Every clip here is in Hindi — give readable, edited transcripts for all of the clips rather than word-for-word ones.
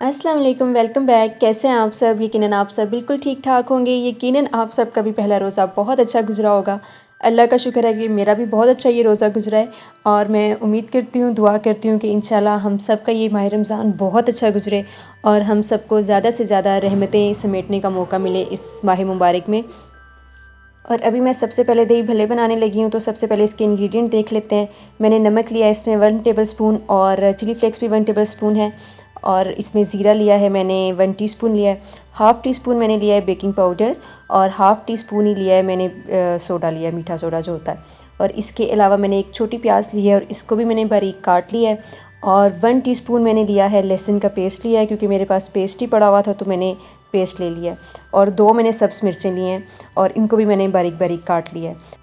अस्सलाम वालेकुम, वेलकम बैक। कैसे हैं आप सब? यकीनन आप सब बिल्कुल ठीक ठाक होंगे। यकीनन आप सब का भी पहला रोज़ा बहुत अच्छा गुजरा होगा। अल्लाह का शुक्र है कि मेरा भी बहुत अच्छा ये रोज़ा गुजरा है और मैं उम्मीद करती हूँ, दुआ करती हूँ कि इंशाल्लाह हम सब का ये माह रमज़ान बहुत अच्छा गुजरे और हम सबको ज़्यादा से ज़्यादा रहमतें समेटने का मौका मिले इस माह मुबारक में। और अभी मैं सबसे पहले दही भल्ले बनाने लगी हूँ, तो सबसे पहले इसके इंग्रेडिएंट देख लेते हैं। मैंने नमक लिया है इसमें 1 टेबलस्पून और चिली फ्लेक्स भी 1 टेबलस्पून है और इसमें ज़ीरा लिया है मैंने 1 टीस्पून लिया है। हाफ़ टी स्पून मैंने लिया है बेकिंग पाउडर और हाफ़ टी स्पून ही लिया है मैंने सोडा लिया है, मीठा सोडा जो होता है। और इसके अलावा मैंने एक छोटी प्याज ली है और इसको भी मैंने बारीक काट लिया है। और 1 टीस्पून मैंने लिया है लहसुन का पेस्ट लिया है, क्योंकि मेरे पास पेस्ट ही पड़ा हुआ था तो मैंने पेस्ट ले लिया है। और 2 मैंने सब्ज़ मिर्चें ली हैं और इनको भी मैंने बारीक बारीक काट लिया है।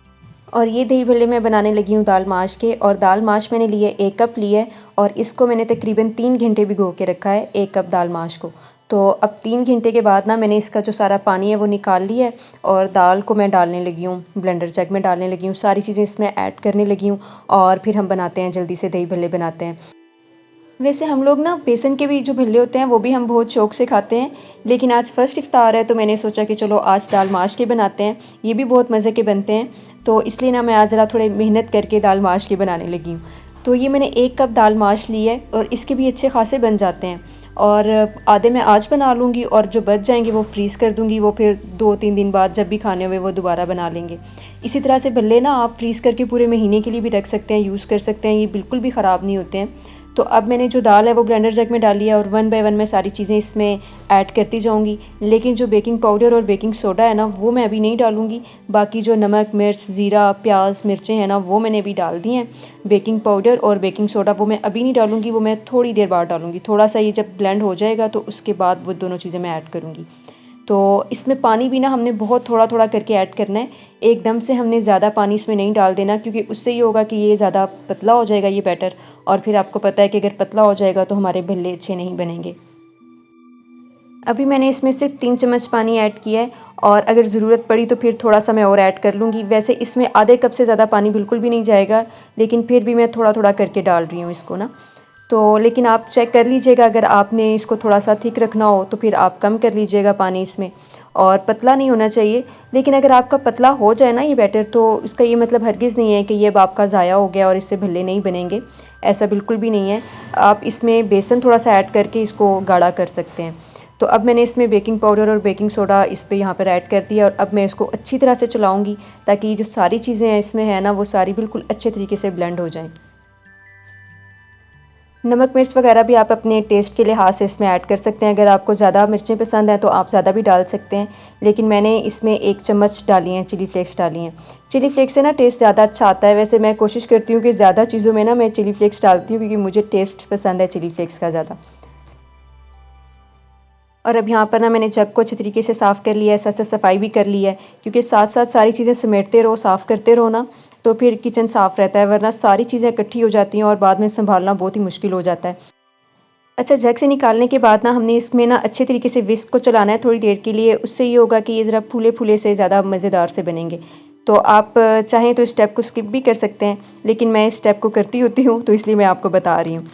और ये दही भल्ले मैं बनाने लगी हूँ दाल माश के, और दाल माश मैंने लिए 1 कप लिए और इसको मैंने तकरीबन 3 घंटे भिगो के रखा है 1 कप दाल माश को। तो अब 3 घंटे के बाद ना मैंने इसका जो सारा पानी है वो निकाल लिया है और दाल को मैं डालने लगी हूँ, ब्लेंडर जग में डालने लगी हूँ, सारी चीज़ें इसमें ऐड करने लगी हूँ और फिर हम बनाते हैं, जल्दी से दही भल्ले बनाते हैं। वैसे हम लोग ना बेसन के भी जो भल्ले होते हैं वो भी हम बहुत शौक़ से खाते हैं, लेकिन आज फ़र्स्ट इफ्तार है तो मैंने सोचा कि चलो आज दाल माश के बनाते हैं। ये भी बहुत मज़े के बनते हैं, तो इसलिए ना मैं आज ज़रा थोड़े मेहनत करके दाल माश के बनाने लगी हूँ। तो ये मैंने 1 कप दाल माश ली है और इसके भी अच्छे खासे बन जाते हैं। और आधे मैं आज बना लूँगी और जो बच जाएंगे वो फ्रीज़ कर दूँगी, वो फिर 2-3 दिन बाद जब भी खाने हुए वो दोबारा बना लेंगे। इसी तरह से भल्ले ना आप फ्रीज़ करके पूरे महीने के लिए भी रख सकते हैं, यूज़ कर सकते हैं, ये बिल्कुल भी ख़राब नहीं होते हैं। तो अब मैंने जो दाल है वो ब्लेंडर जग में डाली है और 1 बाय 1 मैं सारी चीज़ें इसमें ऐड करती जाऊंगी। लेकिन जो बेकिंग पाउडर और बेकिंग सोडा है ना वो मैं अभी नहीं डालूंगी। बाकी जो नमक, मिर्च, ज़ीरा, प्याज, मिर्चें हैं ना वो मैंने अभी डाल दी हैं। बेकिंग पाउडर और बेकिंग सोडा वो मैं अभी नहीं डालूंगी, वो मैं थोड़ी देर बाद डालूंगी। थोड़ा सा ये जब ब्लेंड हो जाएगा तो उसके बाद वो दोनों चीज़ें मैं ऐड करूँगी। तो इसमें पानी भी ना हमने बहुत थोड़ा थोड़ा करके ऐड करना है, एकदम से हमने ज़्यादा पानी इसमें नहीं डाल देना, क्योंकि उससे ये होगा कि ये ज़्यादा पतला हो जाएगा ये बैटर, और फिर आपको पता है कि अगर पतला हो जाएगा तो हमारे भल्ले अच्छे नहीं बनेंगे। अभी मैंने इसमें सिर्फ 3 चम्मच पानी ऐड किया है और अगर ज़रूरत पड़ी तो फिर थोड़ा सा मैं और ऐड कर लूँगी। वैसे इसमें आधे कप से ज़्यादा पानी बिल्कुल भी नहीं जाएगा, लेकिन फिर भी मैं थोड़ा थोड़ा करके डाल रही हूँ इसको ना। तो लेकिन आप चेक कर लीजिएगा, अगर आपने इसको थोड़ा सा थिक रखना हो तो फिर आप कम कर लीजिएगा पानी इसमें, और पतला नहीं होना चाहिए। लेकिन अगर आपका पतला हो जाए ना ये बैटर, तो उसका ये मतलब हरगिज़ नहीं है कि ये अब आपका ज़ाया हो गया और इससे भल्ले नहीं बनेंगे, ऐसा बिल्कुल भी नहीं है। आप इसमें बेसन थोड़ा सा ऐड करके इसको गाढ़ा कर सकते हैं। तो अब मैंने इसमें बेकिंग पाउडर और बेकिंग सोडा इस पे यहाँ पर ऐड कर दिया और अब मैं इसको अच्छी तरह से चलाऊँगी, ताकि जो सारी चीज़ें हैं इसमें है ना वो सारी बिल्कुल अच्छे तरीके से ब्लेंड हो जाएँ। नमक मिर्च वगैरह भी आप अपने टेस्ट के लिहाज से इसमें ऐड कर सकते हैं। अगर आपको ज़्यादा मिर्चें पसंद हैं तो आप ज़्यादा भी डाल सकते हैं, लेकिन मैंने इसमें 1 चम्मच डाली हैं चिली फ्लेक्स डाली हैं। चिली फ्लेक्स से ना टेस्ट ज़्यादा अच्छा आता है। वैसे मैं कोशिश करती हूँ कि ज़्यादा चीज़ों में ना मैं चिली फ्लेक्स डालती हूँ, क्योंकि मुझे टेस्ट पसंद है चिली फ्लेक्स का ज़्यादा। और अब यहाँ पर ना मैंने जग को अच्छे तरीके से साफ़ कर लिया है, साथ साथ सफाई भी कर ली है, क्योंकि साथ साथ सारी चीज़ें समेटते रहो, साफ़ करते रहो ना, तो फिर किचन साफ़ रहता है, वरना सारी चीज़ें इकट्ठी हो जाती हैं और बाद में संभालना बहुत ही मुश्किल हो जाता है। अच्छा, जग से निकालने के बाद ना हमने इसमें ना अच्छे तरीके से विस्क को चलाना है थोड़ी देर के लिए। उससे ये होगा कि ये ज़रा फूले फूले से ज़्यादा मज़ेदार से बनेंगे। तो आप चाहें तो इस स्टेप को स्किप भी कर सकते हैं, लेकिन मैं इस स्टेप को करती होती हूँ तो इसलिए मैं आपको बता रही हूँ।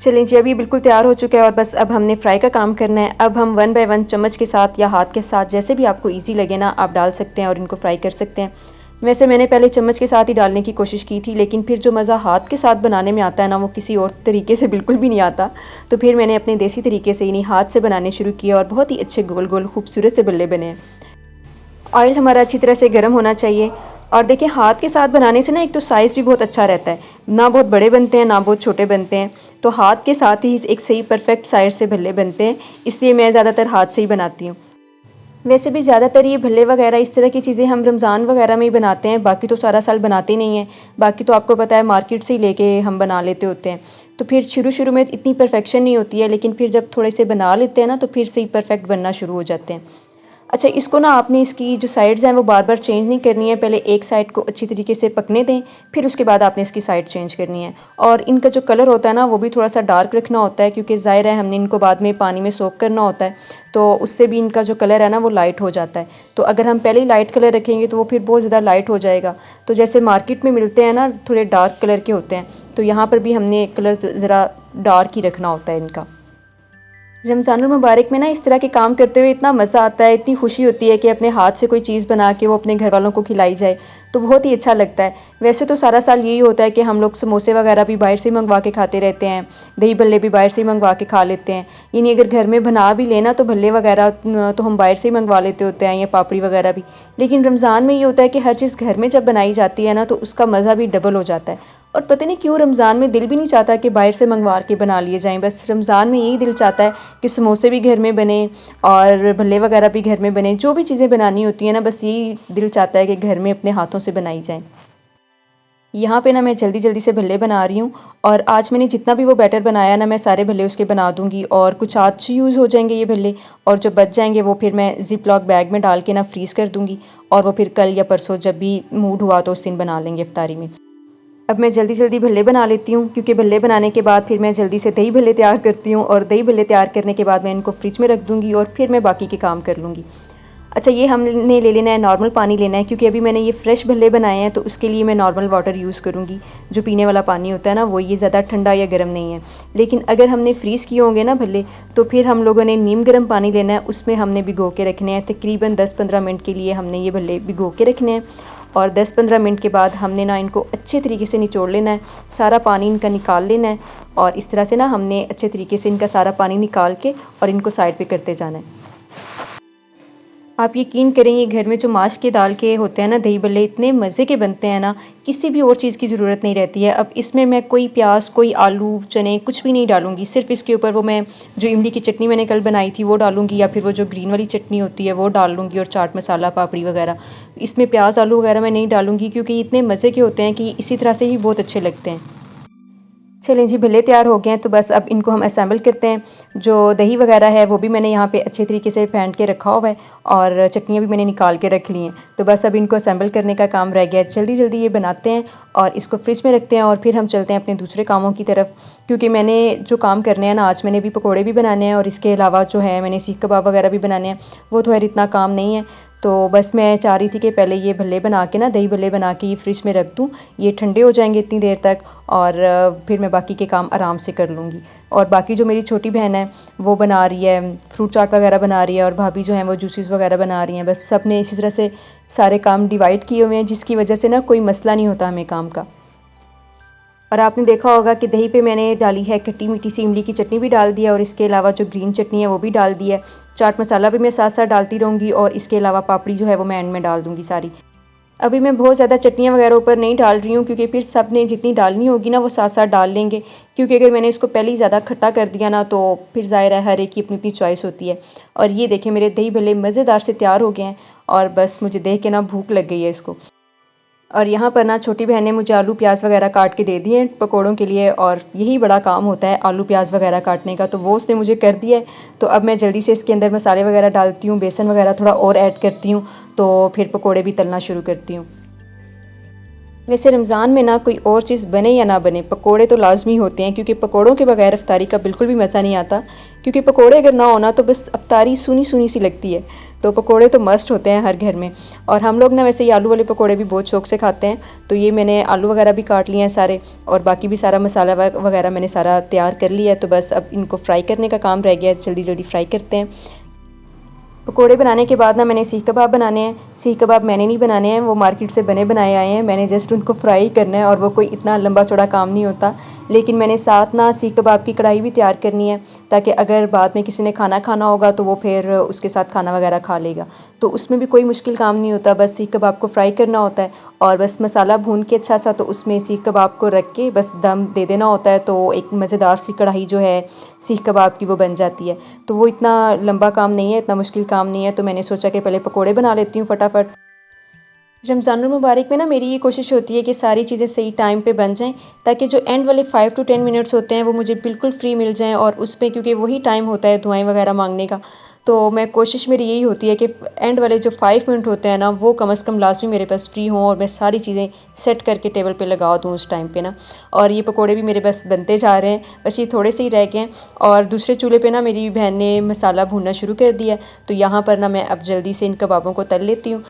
चलें जी, अब ये बिल्कुल तैयार हो चुका है और बस अब हमने फ्राई का काम करना है। अब हम 1 बाय 1 चम्मच के साथ या हाथ के साथ, जैसे भी आपको ईज़ी लगे ना, आप डाल सकते हैं और इनको फ्राई कर सकते हैं। वैसे मैंने पहले चम्मच के साथ ही डालने की कोशिश की थी, लेकिन फिर जो मज़ा हाथ के साथ बनाने में आता है ना, वो किसी और तरीके से बिल्कुल भी नहीं आता। तो फिर मैंने अपने देसी तरीके से इन्हीं हाथ से बनाने शुरू किए और बहुत ही अच्छे गोल गोल खूबसूरत से बल्ले बने हैं। ऑयल हमारा अच्छी तरह से गर्म होना चाहिए। और देखिए, हाथ के साथ बनाने से ना एक तो साइज़ भी बहुत अच्छा रहता है, ना बहुत बड़े बनते हैं ना बहुत छोटे बनते हैं। तो हाथ के साथ ही एक सही परफेक्ट साइज़ से भल्ले बनते हैं, इसलिए मैं ज़्यादातर हाथ से ही बनाती हूँ। वैसे भी ज़्यादातर ये भल्ले वगैरह इस तरह की चीज़ें हम रमज़ान वगैरह में ही बनाते हैं, बाकी तो सारा साल बनाते नहीं हैं। बाकी तो आपको पता है मार्केट से ही लेके हम बना लेते होते हैं। तो फिर शुरू शुरू में इतनी परफेक्शन नहीं होती है, लेकिन फिर जब थोड़े से बना लेते हैं ना तो फिर से ही परफेक्ट बनना शुरू हो जाते हैं। अच्छा, इसको ना आपने इसकी जो साइड्स हैं वो बार बार चेंज नहीं करनी है। पहले एक साइड को अच्छी तरीके से पकने दें, फिर उसके बाद आपने इसकी साइड चेंज करनी है। और इनका जो कलर होता है ना वो भी थोड़ा सा डार्क रखना होता है, क्योंकि ज़ाहिर है हमने इनको बाद में पानी में सोक करना होता है, तो उससे भी इनका जो कलर है ना वो लाइट हो जाता है। तो अगर हम पहले ही लाइट कलर रखेंगे तो वो फिर बहुत ज़्यादा लाइट हो जाएगा। तो जैसे मार्केट में मिलते हैं ना थोड़े डार्क कलर के होते हैं, तो यहाँ पर भी हमने कलर ज़रा डार्क ही रखना होता है इनका। रमज़ानुल मुबारक में ना इस तरह के काम करते हुए इतना मज़ा आता है, इतनी खुशी होती है कि अपने हाथ से कोई चीज़ बना के वो अपने घर वालों को खिलाई जाए, तो बहुत ही अच्छा लगता है। वैसे तो सारा साल यही होता है कि हम लोग समोसे वगैरह भी बाहर से मंगवा के खाते रहते हैं, दही भल्ले भी बाहर से मंगवा के खा लेते हैं। यानी अगर घर में बना भी लेना तो भल्ले वगैरह तो हम बाहर से ही मंगवा लेते होते हैं, या पापड़ी वगैरह भी। लेकिन रमज़ान में ये होता है कि हर चीज़ घर में जब बनाई जाती है ना तो उसका मज़ा भी डबल हो जाता है। और पता नहीं क्यों रमज़ान में दिल भी नहीं चाहता कि बाहर से मंगवा के बना लिए जाएं। बस रमज़ान में यही दिल चाहता है कि समोसे भी घर में बने और भल्ले वगैरह भी घर में बने, जो भी चीज़ें बनानी होती हैं ना बस यही दिल चाहता है कि घर में अपने हाथों से बनाई जाएं। यहाँ पे ना मैं जल्दी जल्दी से भल्ले बना रही हूँ, और आज मैंने जितना भी वो बैटर बनाया ना मैं सारे भल्ले उसके बना दूँगी, और कुछ आज यूज़ हो जाएंगे ये भल्ले, और जो बच जाएंगे वो फिर मैं ज़िप लॉक बैग में डाल के ना फ्रीज़ कर दूँगी, और वो फिर कल या परसों जब भी मूड हुआ तो उस दिन बना लेंगे इफ्तारी में। अब मैं जल्दी जल्दी भल्ले बना लेती हूँ, क्योंकि भल्ले बनाने के बाद फिर मैं जल्दी से दही भल्ले तैयार करती हूँ, और दही भल्ले तैयार करने के बाद मैं इनको फ्रिज में रख दूँगी और फिर मैं बाकी के काम कर लूँगी। अच्छा, ये हमने ले लेना है नॉर्मल पानी लेना है, क्योंकि अभी मैंने ये फ्रेश भल्ले बनाए हैं तो उसके लिए मैं नॉर्मल वाटर यूज़ करूँगी। जो पीने वाला पानी होता है ना वो, ये ज़्यादा ठंडा या गर्म नहीं है। लेकिन अगर हमने फ्रीज़ किए होंगे ना भल्ले, तो फिर हम लोगों ने नीम गर्म पानी लेना है, उसमें हमने भिगो के रखने हैं। तकरीबन 10-15 मिनट के लिए हमने ये भल्ले भिगो के रखने हैं, और 10-15 मिनट के बाद हमने ना इनको अच्छे तरीके से निचोड़ लेना है, सारा पानी इनका निकाल लेना है। और इस तरह से ना हमने अच्छे तरीके से इनका सारा पानी निकाल के और इनको साइड पे करते जाना है। आप यकीन करेंगे घर में जो माश के दाल के होते हैं ना दही भल्ले, इतने मज़े के बनते हैं ना, किसी भी और चीज़ की ज़रूरत नहीं रहती है। अब इसमें मैं कोई प्याज, कोई आलू, चने कुछ भी नहीं डालूँगी, सिर्फ इसके ऊपर वो मैं जो इमली की चटनी मैंने कल बनाई थी वो डालूँगी, या फिर वो जो ग्रीन वाली चटनी होती है वो डाल लूँगी, और चाट मसाला, पापड़ी वगैरह। इसमें प्याज, आलू वगैरह मैं नहीं डालूँगी, क्योंकि इतने मज़े के होते हैं कि इसी तरह से ही बहुत अच्छे लगते हैं। चलें जी, भल्ले तैयार हो गए हैं, तो बस अब इनको हम असेंबल करते हैं। जो दही वगैरह है वो भी मैंने यहाँ पे अच्छे तरीके से फेंट के रखा हुआ है, और चटनियाँ भी मैंने निकाल के रख ली हैं। तो बस अब इनको असेंबल करने का काम रह गया है। जल्दी जल्दी ये बनाते हैं और इसको फ्रिज में रखते हैं, और फिर हम चलते हैं अपने दूसरे कामों की तरफ। क्योंकि मैंने जो काम करने हैं ना, आज मैंने भी पकौड़े भी बनाने हैं, और इसके अलावा जो है मैंने सीख कबाब वगैरह भी बनाने हैं। वो तो खैर इतना काम नहीं है, तो बस मैं चाह रही थी कि पहले ये भल्ले बना के ना, दही भल्ले बना के ये फ्रिज में रख दूँ, ये ठंडे हो जाएंगे इतनी देर तक, और फिर मैं बाकी के काम आराम से कर लूँगी। और बाकी जो मेरी छोटी बहन है वो बना रही है फ्रूट चाट वगैरह बना रही है, और भाभी जो हैं वो जूसेस वगैरह बना रही हैं। बस सब ने इसी तरह से सारे काम डिवाइड किए हुए हैं, जिसकी वजह से ना कोई मसला नहीं होता हमें काम का। और आपने देखा होगा कि दही पे मैंने डाली है खट्टी मीठी सी इमली की चटनी भी डाल दिया, और इसके अलावा जो ग्रीन चटनी है वो भी डाल दी है। चाट मसाला भी मैं साथ साथ डालती रहूँगी, और इसके अलावा पापड़ी जो है वो मैं एंड में डाल दूँगी सारी। अभी मैं बहुत ज़्यादा चटनियाँ वगैरह ऊपर नहीं डाल रही हूँ, क्योंकि फिर सब ने जितनी डालनी होगी ना वो साथ साथ डाल लेंगे। क्योंकि अगर मैंने इसको पहले ही ज़्यादा खट्टा कर दिया ना तो फिर ज़ाहिर है हर एक की अपनी अपनी चॉइस होती है। और ये देखें मेरे दही भल्ले मज़ेदार से तैयार हो गए हैं, और बस मुझे देख के ना भूख लग गई है इसको। और यहाँ पर ना छोटी बहन ने मुझे आलू प्याज वगैरह काट के दे दिए हैं पकौड़ों के लिए, और यही बड़ा काम होता है आलू प्याज वगैरह काटने का, तो वो उसने मुझे कर दिया है। तो अब मैं जल्दी से इसके अंदर मसाले वगैरह डालती हूँ, बेसन वगैरह थोड़ा और ऐड करती हूँ, तो फिर पकौड़े भी तलना शुरू करती हूँ। वैसे रमज़ान में ना कोई और चीज़ बने या ना बने, पकोड़े तो लाजमी होते हैं, क्योंकि पकोड़ों के बगैर अफ्तारी का बिल्कुल भी मज़ा नहीं आता। क्योंकि पकोड़े अगर ना होना तो बस अफ्तारी सूनी सूनी सी लगती है। तो पकोड़े तो मस्ट होते हैं हर घर में। और हम लोग ना वैसे ये आलू वाले पकोड़े भी बहुत शौक से खाते हैं। तो ये मैंने आलू वगैरह भी काट लिए हैं सारे, और बाकी भी सारा मसाला वगैरह मैंने सारा तैयार कर लिया है। तो बस अब इनको फ्राई करने का काम रह गया है, जल्दी जल्दी फ्राई करते हैं। पकोड़े बनाने के बाद ना मैंने सीख कबाब बनाने हैं। सीख कबाब मैंने नहीं बनाने हैं, वो मार्केट से बने बनाए आए हैं, मैंने जस्ट उनको फ्राई करना है, और वो कोई इतना लंबा चौड़ा काम नहीं होता। लेकिन मैंने साथ ना सीख कबाब की कढ़ाई भी तैयार करनी है, ताकि अगर बाद में किसी ने खाना खाना होगा तो वो फिर उसके साथ खाना वगैरह खा लेगा। तो उसमें भी कोई मुश्किल काम नहीं होता, बस सीख कबाब को फ्राई करना होता है, और बस मसाला भून के अच्छा सा तो उसमें सीख कबाब को रख के बस दम दे देना होता है। तो एक मज़ेदार सी कढ़ाई जो है सीख कबाब की वो बन जाती है। तो वो इतना लंबा काम नहीं है, इतना मुश्किल काम नहीं है। तो मैंने सोचा कि पहले पकोड़े बना लेती हूँ फटाफट। रमज़ानुल मुबारक में ना मेरी ये कोशिश होती है कि सारी चीज़ें सही टाइम पे बन जाएं, ताकि जो एंड वाले 5 to 10 मिनट्स होते हैं वो मुझे बिल्कुल फ्री मिल जाएं, और उसमें क्योंकि वही टाइम होता है दुआएं वगैरह मांगने का, तो मैं कोशिश मेरी यही होती है कि एंड वाले जो 5 मिनट होते हैं ना, वो कम से कम लास्ट में मेरे पास फ्री हों और मैं सारी चीज़ें सेट करके टेबल पे लगा दूँ उस टाइम पे ना। और ये पकोड़े भी मेरे बस बनते जा रहे हैं, बस ये थोड़े से ही रह गए हैं। और दूसरे चूल्हे पे ना मेरी बहन ने मसाला भूनना शुरू कर दिया, तो यहाँ पर ना मैं अब जल्दी से इन कबाबों को तल लेती हूँ।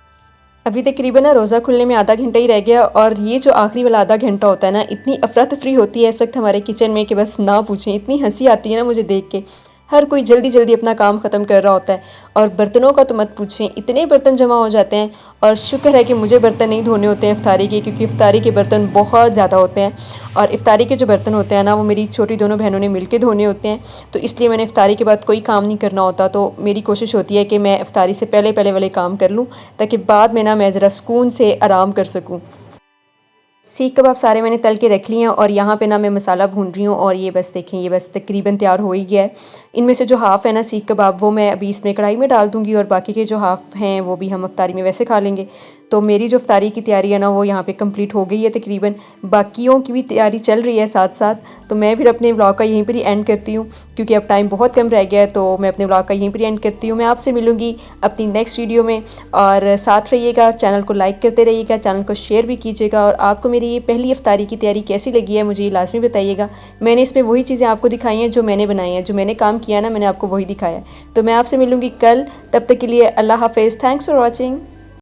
अभी तकरीबन ना रोज़ा खुलने में आधा घंटा ही रह गया, और ये जो आखिरी वाला आधा घंटा होता है ना, इतनी अफरा तफरी होती है इस वक्त हमारे किचन में कि बस ना पूछें। इतनी हंसी आती है ना मुझे देख के। हर कोई जल्दी जल्दी अपना काम ख़त्म कर रहा होता है, और बर्तनों का तो मत पूछें, इतने बर्तन जमा हो जाते हैं। और शुक्र है कि मुझे बर्तन नहीं धोने होते हैं इफ्तारी के, क्योंकि इफ्तारी के बर्तन बहुत ज़्यादा होते हैं। और इफ्तारी के जो बर्तन होते हैं ना, वो मेरी छोटी दोनों बहनों ने मिल के धोने होते हैं। तो इसलिए मैंने इफ्तारी के बाद कोई काम नहीं करना होता, तो मेरी कोशिश होती है कि मैं इफ्तारी से पहले पहले वाले काम कर लूँ, ताकि बाद में ना मैं ज़रा सुकून से आराम कर सकूँ। सीख कबाब सारे मैंने तल के रख लिए हैं, और यहाँ पे ना मैं मसाला भून रही हूँ। और ये बस देखें, ये बस तकरीबन तैयार हो ही गया है। इनमें से जो हाफ़ है ना सीख कबाब, वो मैं अभी इसमें कढ़ाई में डाल दूँगी, और बाकी के जो हाफ़ हैं वो भी हम इफ्तारी में वैसे खा लेंगे। तो मेरी जो इफ्तारी की तैयारी है ना, वो यहाँ पे कंप्लीट हो गई है तकरीबन। बाकियों की भी तैयारी चल रही है साथ साथ। तो मैं फिर अपने व्लॉग का यहीं पर ही एंड करती हूँ, क्योंकि अब टाइम बहुत कम रह गया है। तो मैं अपने व्लॉग का यहीं पर ही एंड करती हूँ। मैं आपसे मिलूँगी अपनी नेक्स्ट वीडियो में, और साथ रहिएगा, चैनल को लाइक करते रहिएगा, चैनल को शेयर भी कीजिएगा। और आपको मेरी ये पहली इफ्तारी की तैयारी कैसी लगी है, मुझे ये लाजमी बताइएगा। मैंने इसमें वही चीज़ें आपको दिखाई हैं जो मैंने बनाई हैं, जो मैंने काम किया ना, मैंने आपको वही दिखाया है। तो मैं आपसे मिलूँगी कल, तब तक के लिए अल्लाह हाफ़िज़। Thanks for watching.